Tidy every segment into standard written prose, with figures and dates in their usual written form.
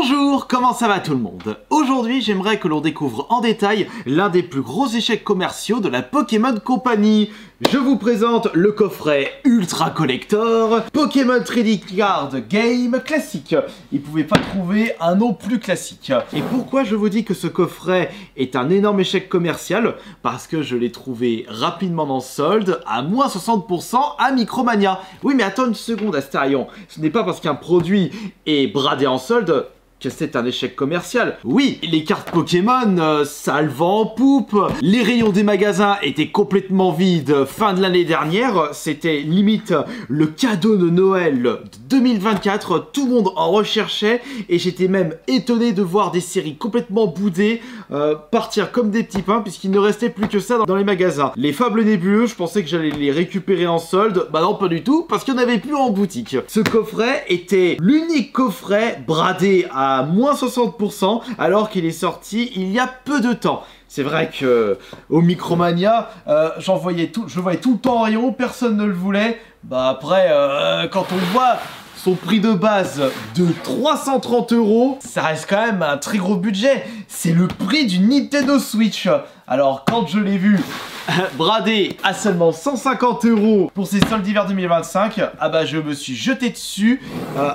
Bonjour, comment ça va tout le monde? Aujourd'hui, j'aimerais que l'on découvre en détail l'un des plus gros échecs commerciaux de la Pokémon Company. Je vous présente le coffret Ultra Collector Pokémon Trading Card Game classique. Il ne pouvait pas trouver un nom plus classique. Et pourquoi je vous dis que ce coffret est un énorme échec commercial? Parce que je l'ai trouvé rapidement en solde à moins 60% à Micromania. Oui, mais attends une seconde, Astarion. Ce n'est pas parce qu'un produit est bradé en solde que c'est un échec commercial. Oui, les cartes Pokémon, ça le vend en poupe. Les rayons des magasins étaient complètement vides fin de l'année dernière. C'était limite le cadeau de Noël de 2024. Tout le monde en recherchait et j'étais même étonné de voir des séries complètement boudées partir comme des petits pains puisqu'il ne restait plus que ça dans les magasins. Les Fables Nébuleux, je pensais que j'allais les récupérer en solde. Bah non, pas du tout, parce qu'il n'y en avait plus en boutique. Ce coffret était l'unique coffret bradé à moins 60% alors qu'il est sorti il y a peu de temps. C'est vrai que au Micromania, je voyais tout le temps en rayon, personne ne le voulait. Bah après, quand on voit son prix de base de 330 €, ça reste quand même un très gros budget. C'est le prix d'une Nintendo Switch. Alors quand je l'ai vu bradé à seulement 150 € pour ces soldes d'hiver 2025, ah bah je me suis jeté dessus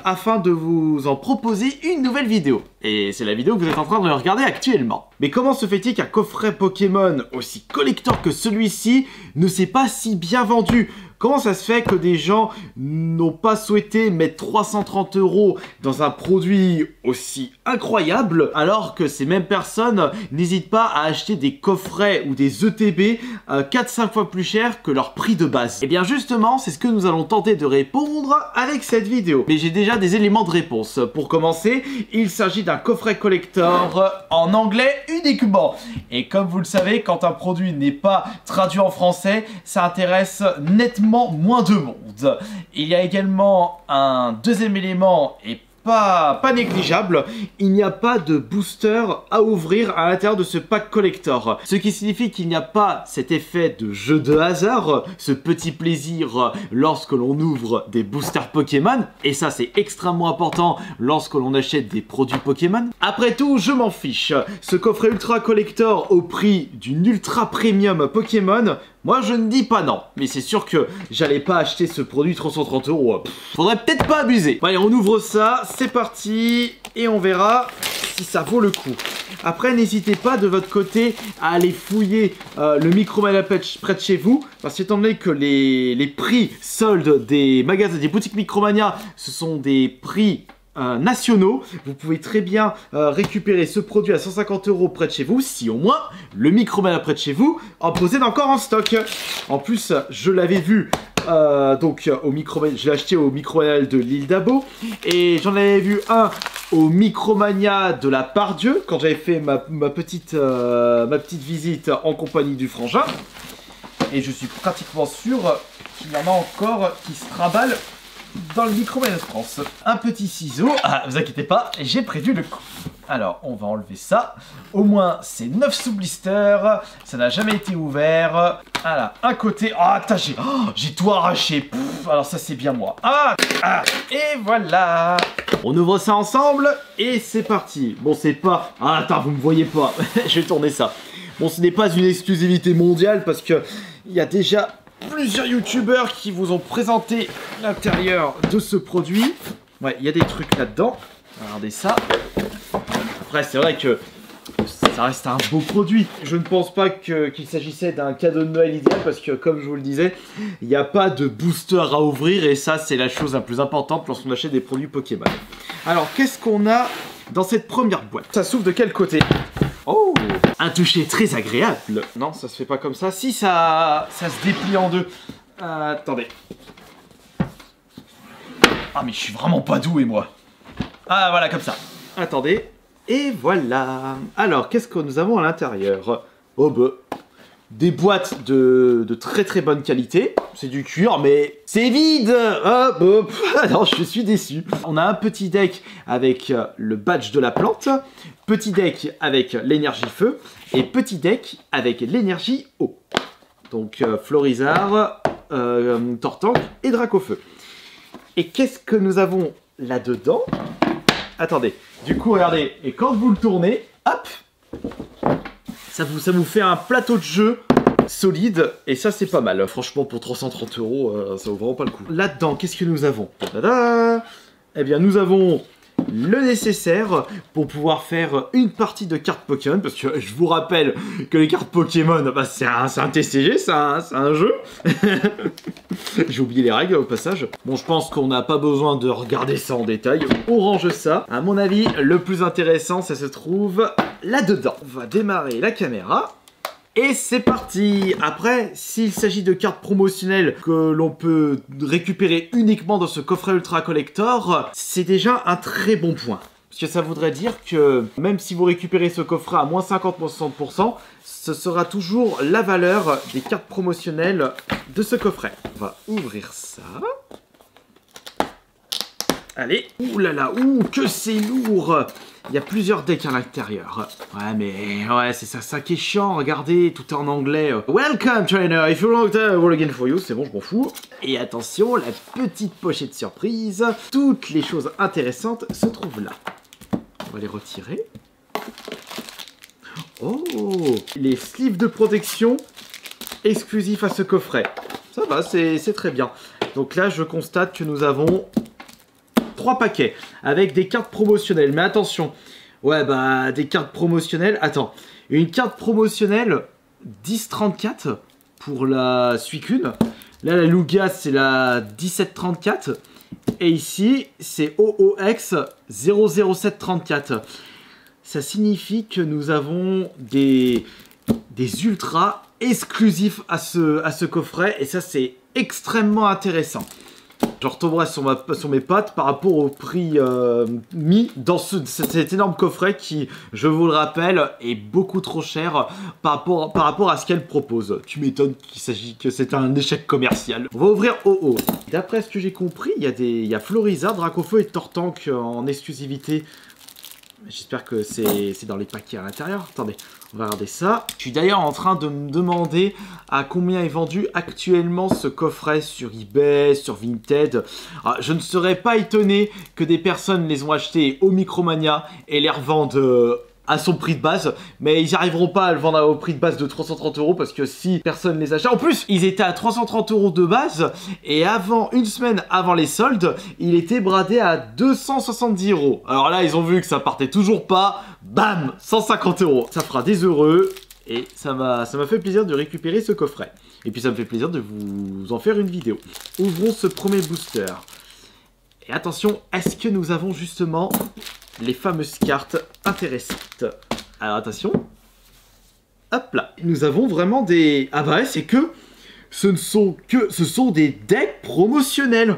afin de vous en proposer une nouvelle vidéo. Et c'est la vidéo que vous êtes en train de regarder actuellement. Mais comment se fait-il qu'un coffret Pokémon aussi collector que celui-ci ne s'est pas si bien vendu ? Comment ça se fait que des gens n'ont pas souhaité mettre 330 € dans un produit aussi incroyable alors que ces mêmes personnes n'hésitent pas à acheter des coffrets ou des ETB 4-5 fois plus cher que leur prix de base? Et bien justement, c'est ce que nous allons tenter de répondre avec cette vidéo. Mais j'ai déjà des éléments de réponse. Pour commencer, il s'agit d'un coffret collector en anglais uniquement. Et comme vous le savez, quand un produit n'est pas traduit en français, ça intéresse nettement moins de monde. Il y a également un deuxième élément et pas négligeable, il n'y a pas de booster à ouvrir à l'intérieur de ce pack collector. Ce qui signifie qu'il n'y a pas cet effet de jeu de hasard, ce petit plaisir lorsque l'on ouvre des boosters Pokémon. Et ça c'est extrêmement important lorsque l'on achète des produits Pokémon. Après tout, je m'en fiche. Ce coffret ultra collector au prix d'une ultra premium Pokémon, moi je ne dis pas non, mais c'est sûr que j'allais pas acheter ce produit 330 €. Faudrait peut-être pas abuser. Bon, allez, on ouvre ça, c'est parti, et on verra si ça vaut le coup. Après, n'hésitez pas de votre côté à aller fouiller le Micromania près de chez vous, parce qu'étant donné que les prix soldes des magasins, des boutiques Micromania, ce sont des prix nationaux, vous pouvez très bien récupérer ce produit à 150 € près de chez vous, si au moins le Micromania près de chez vous en possède encore en stock. En plus, je l'avais vu donc je l'ai acheté au Micromania de l'île d'Abo, et j'en avais vu un au Micromania de la Pardieu quand j'avais fait ma petite visite en compagnie du frangin, et je suis pratiquement sûr qu'il y en a encore qui se traballent dans le Micromania de France. Un petit ciseau, vous inquiétez pas, j'ai prévu le coup. Alors, on va enlever ça. Au moins, c'est 9 sous blister. Ça n'a jamais été ouvert. Voilà, un côté. J'ai tout arraché. Pouf, alors ça, c'est bien moi. Et voilà. On ouvre ça ensemble et c'est parti. Bon, c'est pas... attends, vous me voyez pas. Je vais tourner ça. Bon, ce n'est pas une exclusivité mondiale parce que il y a déjà plusieurs youtubeurs qui vous ont présenté l'intérieur de ce produit. Ouais, il y a des trucs là-dedans. Regardez ça. Après, c'est vrai que ça reste un beau produit. Je ne pense pas qu'il s'agissait d'un cadeau de Noël idéal parce que, comme je vous le disais, il n'y a pas de booster à ouvrir et ça, c'est la chose la plus importante lorsqu'on achète des produits Pokémon. Alors, qu'est-ce qu'on a dans cette première boîte? Ça s'ouvre de quel côté? Oh, un toucher très agréable. Non, ça se fait pas comme ça. Si, ça se déplie en deux. Attendez. Mais je suis vraiment pas doué, moi. Voilà, comme ça. Attendez. Et voilà. Alors, qu'est-ce que nous avons à l'intérieur? Des boîtes de très très bonne qualité. C'est du cuir, mais c'est vide. Non, je suis déçu. On a un petit deck avec le badge de la plante, petit deck avec l'énergie feu et petit deck avec l'énergie eau. Donc Florizard, Tortank et Dracofeu. Et qu'est-ce que nous avons là-dedans? attendez. Du coup, regardez, et quand vous le tournez, hop, ça vous fait un plateau de jeu solide, et ça c'est pas mal. Franchement, pour 330 €, ça vaut vraiment pas le coup. Là-dedans, qu'est-ce que nous avons? Tada! Eh bien, nous avons le nécessaire pour pouvoir faire une partie de cartes Pokémon, parce que je vous rappelle que les cartes Pokémon, bah, c'est un TCG, c'est un jeu. J'ai oublié les règles au passage. Bon, je pense qu'on n'a pas besoin de regarder ça en détail. On range ça. À mon avis, le plus intéressant, ça se trouve là-dedans. On va démarrer la caméra. Et c'est parti! Après, s'il s'agit de cartes promotionnelles que l'on peut récupérer uniquement dans ce coffret Ultra Collector, c'est déjà un très bon point. Parce que ça voudrait dire que même si vous récupérez ce coffret à moins 50, moins 60%, ce sera toujours la valeur des cartes promotionnelles de ce coffret. On va ouvrir ça. Allez, ouh là là, ouh, que c'est lourd! Il y a plusieurs decks à l'intérieur. Ouais, mais ouais, c'est ça qui est chiant. Regardez, tout est en anglais. Welcome, trainer. If you want to work again for you, c'est bon, je m'en fous. Et attention, la petite pochette surprise. Toutes les choses intéressantes se trouvent là. On va les retirer. Oh, les sleeves de protection exclusifs à ce coffret. Ça va, c'est très bien. Donc là, je constate que nous avons 3 paquets avec des cartes promotionnelles. Mais attention, ouais, bah, des cartes promotionnelles. Attends, une carte promotionnelle 1034 pour la Suicune. Là, la Lugia, c'est la 1734. Et ici, c'est OOX 00734. Ça signifie que nous avons des ultras exclusifs à ce coffret. Et ça, c'est extrêmement intéressant. Je retomberai sur mes pattes par rapport au prix mis dans cet énorme coffret qui, je vous le rappelle, est beaucoup trop cher par rapport à ce qu'elle propose. Tu m'étonnes qu'il s'agit que c'est un échec commercial. On va ouvrir OO. D'après ce que j'ai compris, il y a Florizard, Dracofeu et Tortank en exclusivité. J'espère que c'est dans les paquets à l'intérieur. Attendez, on va regarder ça. Je suis d'ailleurs en train de me demander à combien est vendu actuellement ce coffret sur eBay, sur Vinted. Alors, je ne serais pas étonné que des personnes les ont achetés au Micromania et les revendent à son prix de base, mais ils n'arriveront pas à le vendre au prix de base de 330 € parce que si personne les achète... En plus, ils étaient à 330 € de base et une semaine avant les soldes, il était bradé à 270 €. Alors là, ils ont vu que ça partait toujours pas, bam, 150 €. Ça fera des heureux et ça m'a fait plaisir de récupérer ce coffret. Et puis ça me fait plaisir de vous en faire une vidéo. Ouvrons ce premier booster. Et attention, est-ce que nous avons justement les fameuses cartes intéressantes? Alors attention. Hop là. Nous avons vraiment des... Ah bah ouais, c'est que... Ce sont des decks promotionnels.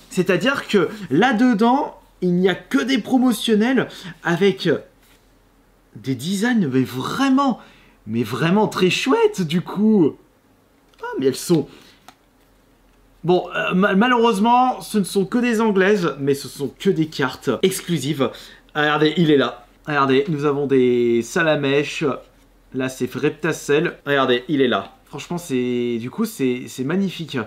C'est-à-dire que là-dedans, il n'y a que des promotionnels avec des designs mais vraiment très chouettes du coup. Ah mais elles sont... Bon, malheureusement, ce ne sont que des anglaises, mais ce sont que des cartes exclusives. Regardez, il est là. Regardez, nous avons des Salamèche. Là, c'est Reptacel. Regardez, il est là. Franchement, du coup, c'est magnifique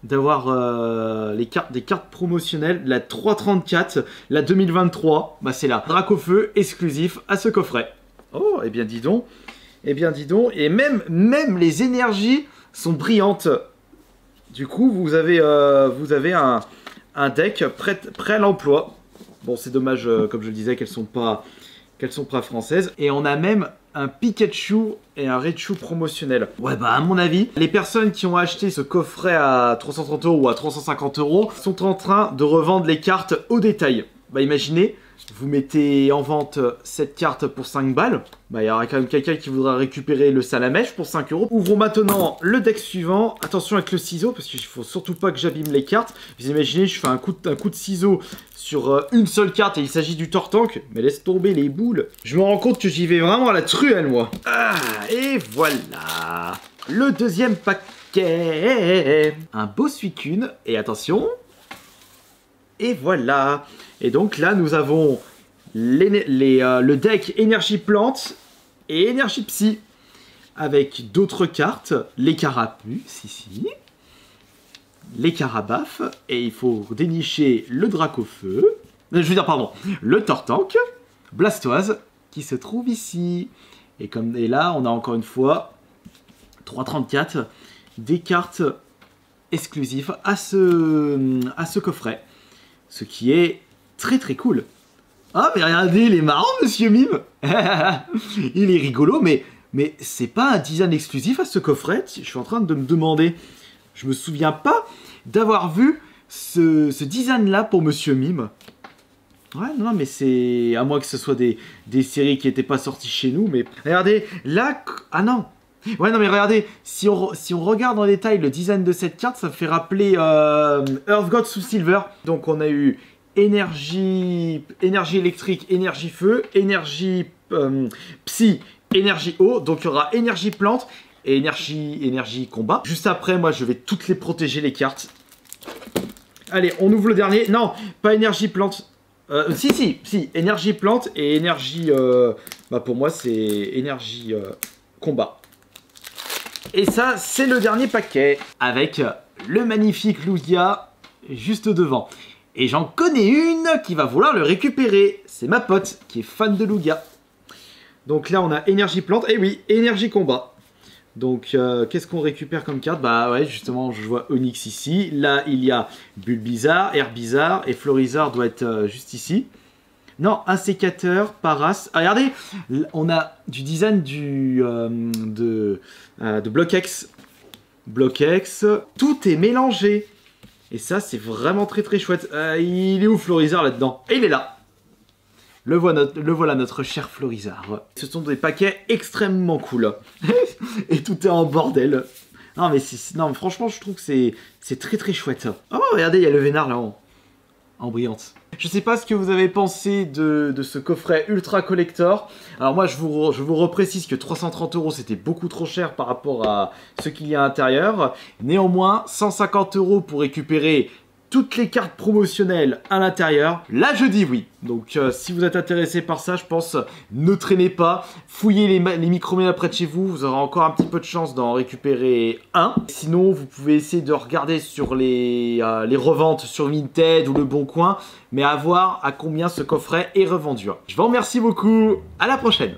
d'avoir des cartes promotionnelles. La 334, la 2023, bah c'est là. Dracofeu exclusif à ce coffret. Oh, eh bien dis donc. Eh bien dis donc. Et même les énergies sont brillantes. Du coup, vous avez un deck prêt à l'emploi. Bon, c'est dommage, comme je le disais, qu'elles sont pas françaises. Et on a même un Pikachu et un Raichu promotionnel. Ouais, bah à mon avis, les personnes qui ont acheté ce coffret à 330 € ou à 350 € sont en train de revendre les cartes au détail. Bah imaginez, vous mettez en vente cette carte pour 5 balles. Bah il y aura quand même quelqu'un qui voudra récupérer le Salamèche pour 5 €. Ouvrons maintenant le deck suivant. Attention avec le ciseau parce qu'il faut surtout pas que j'abîme les cartes. Vous imaginez, je fais un coup de ciseau sur une seule carte et il s'agit du Tortank. Mais laisse tomber les boules. Je me rends compte que j'y vais vraiment à la truelle moi. Ah, et voilà. Le deuxième paquet. Un beau Suicune. Et attention. Et voilà. Et donc là, nous avons le deck Énergie Plante et Énergie Psy. Avec d'autres cartes. Les Carapuces ici. Les Carabafes. Et il faut dénicher le Dracofeu. je veux dire, pardon, le Tortank, Blastoise, qui se trouve ici. Et là, on a encore une fois 3,34, des cartes exclusives à ce coffret. Ce qui est très très cool. Ah, mais regardez, il est marrant, Monsieur Mime. Il est rigolo, mais c'est pas un design exclusif à ce coffret. Je suis en train de me demander. Je me souviens pas d'avoir vu ce design-là pour Monsieur Mime. Ouais, non, mais c'est... À moins que ce soit des séries qui n'étaient pas sorties chez nous, mais... Regardez, là... Ah non. Ouais, non, mais regardez, si on regarde en détail le design de cette carte, ça fait rappeler Earth God sous Silver. Donc on a eu énergie électrique, énergie feu, énergie psy, énergie eau. Donc il y aura énergie plante et énergie combat. Juste après, moi, je vais toutes les protéger, les cartes. Allez, on ouvre le dernier. Non, pas énergie plante. Si, énergie plante et énergie... bah pour moi, c'est énergie combat. Et ça, c'est le dernier paquet, avec le magnifique Lugia juste devant. Et j'en connais une qui va vouloir le récupérer. C'est ma pote, qui est fan de Lugia. Donc là, on a énergie plante, et oui, énergie combat. Donc, qu'est-ce qu'on récupère comme carte? Bah ouais, justement, je vois Onix ici. Là, il y a Bulbizarre, Herbizarre, et Florizarre doit être juste ici. Non, un sécateur, Paras. Ah, regardez, on a du design de Bloquex. Bloquex. Tout est mélangé. Et ça, c'est vraiment très très chouette. Il est où Florizarre là-dedans? Et il est là. Le voilà, notre cher Florizarre. Ce sont des paquets extrêmement cool. Et tout est en bordel. Non, mais non, franchement, je trouve que c'est très très chouette. Oh, regardez, il y a le Vénard là en brillante. Je sais pas ce que vous avez pensé de ce coffret ultra collector. Alors moi, je vous reprécise que 330 € c'était beaucoup trop cher par rapport à ce qu'il y a à l'intérieur. Néanmoins, 150 € pour récupérer toutes les cartes promotionnelles à l'intérieur, là je dis oui. Donc si vous êtes intéressé par ça, je pense, ne traînez pas, fouillez les Micromania près de chez vous, vous aurez encore un petit peu de chance d'en récupérer un. Sinon, vous pouvez essayer de regarder sur les reventes sur Vinted ou Le Bon Coin, mais à voir à combien ce coffret est revendu. Je vous remercie beaucoup, à la prochaine.